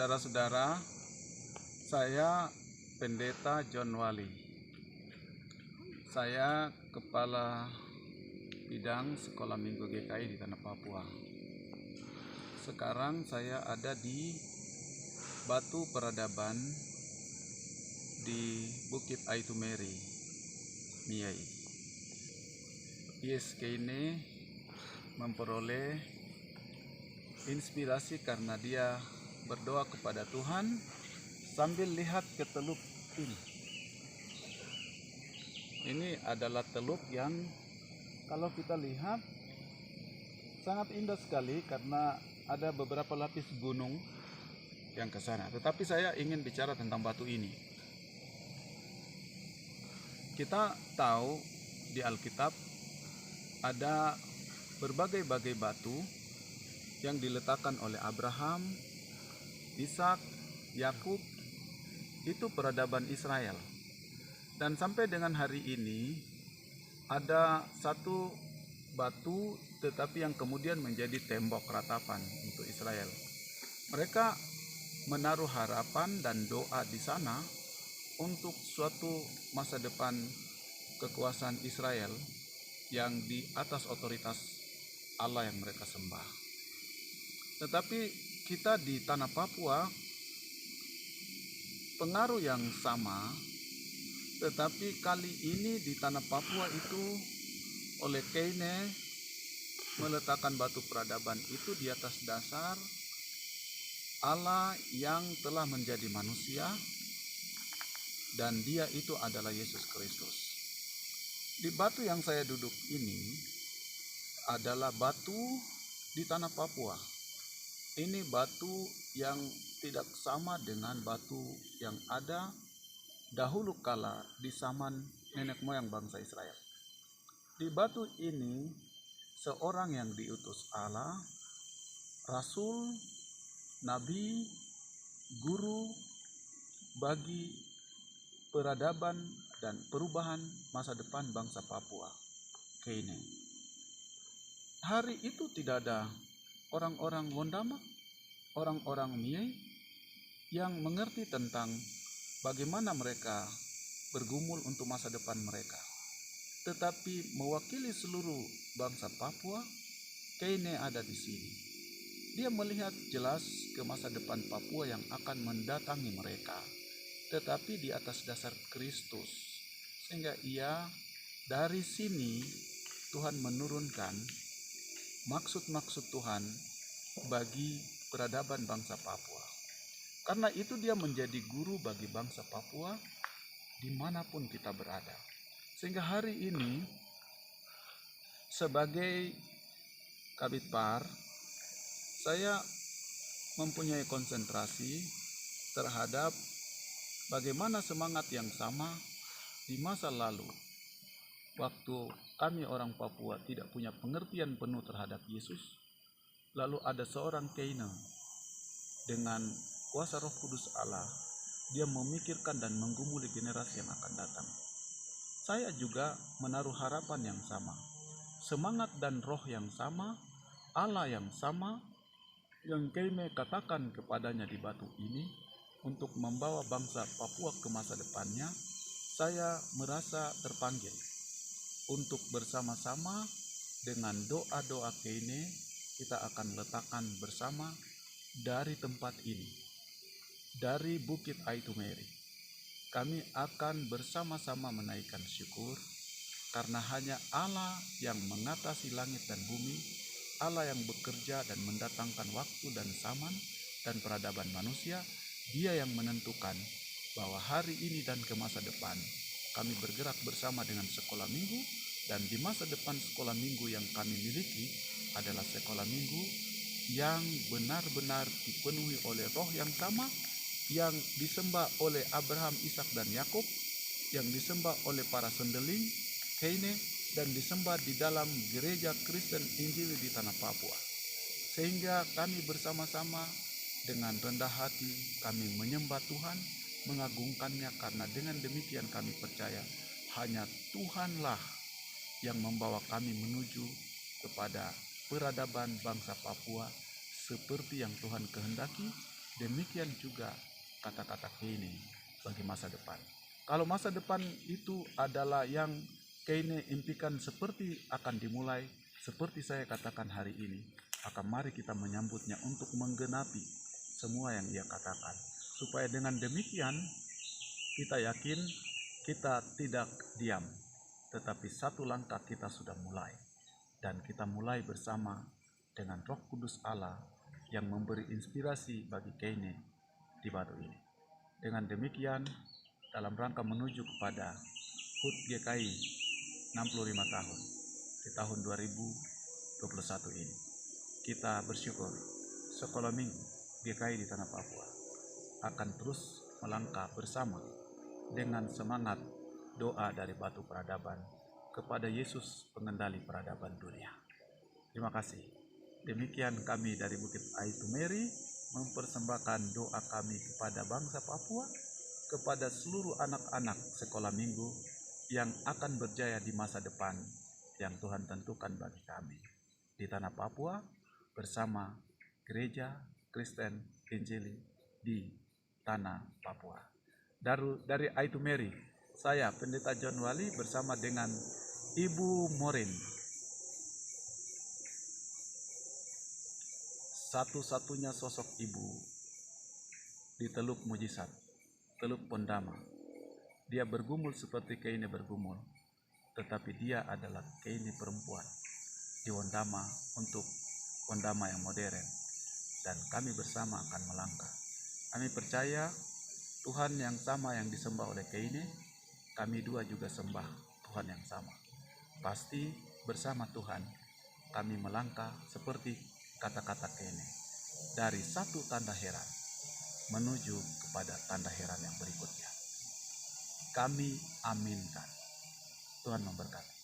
Saudara-saudara, saya Pendeta John Wali. Saya Kepala Bidang Sekolah Minggu GKI di Tanah Papua. Sekarang saya ada di Batu Peradaban di Bukit Aitumeri, Miai. ISK ini memperoleh inspirasi karena dia berdoa kepada Tuhan sambil lihat ke teluk ini. Ini adalah teluk yang kalau kita lihat sangat indah sekali karena ada beberapa lapis gunung yang ke sana. Tetapi saya ingin bicara tentang batu ini. Kita tahu di Alkitab ada berbagai-bagai batu yang diletakkan oleh Abraham, Ishak, Yakub. Itu peradaban Israel. Dan sampai dengan hari ini ada satu batu tetapi yang kemudian menjadi tembok ratapan untuk Israel. Mereka menaruh harapan dan doa di sana untuk suatu masa depan kekuasaan Israel yang di atas otoritas Allah yang mereka sembah. Tetapi kita di Tanah Papua pengaruh yang sama, tetapi kali ini di Tanah Papua itu oleh Keine meletakkan batu peradaban itu di atas dasar Allah yang telah menjadi manusia, dan dia itu adalah Yesus Kristus. Di batu yang saya duduk ini adalah batu di Tanah Papua. Ini batu yang tidak sama dengan batu yang ada dahulu kala di zaman nenek moyang bangsa Israel. Di batu ini seorang yang diutus Allah, rasul, nabi, guru bagi peradaban dan perubahan masa depan bangsa Papua, Keine. Hari itu tidak ada orang-orang Wondama, orang-orang Miai yang mengerti tentang bagaimana mereka bergumul untuk masa depan mereka. Tetapi mewakili seluruh bangsa Papua, Keine ada di sini. Dia melihat jelas ke masa depan Papua yang akan mendatangi mereka, tetapi di atas dasar Kristus. Sehingga ia dari sini Tuhan menurunkan maksud-maksud Tuhan bagi peradaban bangsa Papua. Karena itu dia menjadi guru bagi bangsa Papua dimanapun kita berada. Sehingga hari ini sebagai Kabid Par, saya mempunyai konsentrasi terhadap bagaimana semangat yang sama di masa lalu. Waktu kami orang Papua tidak punya pengertian penuh terhadap Yesus, lalu ada seorang Keine dengan kuasa Roh Kudus Allah, dia memikirkan dan menggumuli generasi yang akan datang. Saya juga menaruh harapan yang sama, semangat dan roh yang sama, Allah yang sama, yang Keine katakan kepadanya di batu ini untuk membawa bangsa Papua ke masa depannya. Saya merasa terpanggil untuk bersama-sama dengan doa-doa Keine kita akan letakkan bersama dari tempat ini, dari Bukit Aitumeri. Kami akan bersama-sama menaikkan syukur karena hanya Allah yang mengatasi langit dan bumi, Allah yang bekerja dan mendatangkan waktu dan zaman dan peradaban manusia. Dia yang menentukan bahwa hari ini dan ke masa depan kami bergerak bersama dengan sekolah minggu, dan di masa depan sekolah minggu yang kami miliki adalah sekolah minggu yang benar-benar dipenuhi oleh roh yang sama, yang disembah oleh Abraham, Ishak, dan Yakub, yang disembah oleh para sendeling Keine, dan disembah di dalam gereja Kristen Injil di Tanah Papua. Sehingga kami bersama-sama dengan rendah hati kami menyembah Tuhan, mengagungkannya, karena dengan demikian kami percaya hanya Tuhanlah yang membawa kami menuju kepada peradaban bangsa Papua seperti yang Tuhan kehendaki, demikian juga kata-kata Keine bagi masa depan. Kalau masa depan itu adalah yang Keine impikan seperti akan dimulai, seperti saya katakan hari ini, maka mari kita menyambutnya untuk menggenapi semua yang ia katakan. Supaya dengan demikian kita yakin kita tidak diam, tetapi satu langkah kita sudah mulai. Dan kita mulai bersama dengan Roh Kudus Allah yang memberi inspirasi bagi Keine di Batu ini. Dengan demikian, dalam rangka menuju kepada HUT GKI 65 tahun di tahun 2021 ini, kita bersyukur Sekolah Minggu GKI di Tanah Papua akan terus melangkah bersama dengan semangat doa dari Batu Peradaban kepada Yesus pengendali peradaban dunia. Terima kasih. Demikian kami dari Bukit Aitumeri mempersembahkan doa kami kepada bangsa Papua, kepada seluruh anak-anak sekolah minggu yang akan berjaya di masa depan yang Tuhan tentukan bagi kami di Tanah Papua bersama Gereja Kristen Injili di Tanah Papua. Dari Aitumeri, saya Pendeta John Wali bersama dengan Ibu Morin, satu-satunya sosok ibu di Teluk Mujizat, Teluk Pondama. Dia bergumul seperti Keine bergumul, tetapi dia adalah Keine perempuan di Wondama untuk Wondama yang modern. Dan kami bersama akan melangkah. Kami percaya Tuhan yang sama yang disembah oleh Keine, kami dua juga sembah Tuhan yang sama. Pasti bersama Tuhan kami melangkah seperti kata-kata Keine, dari satu tanda heran menuju kepada tanda heran yang berikutnya. Kami aminkan. Tuhan memberkati.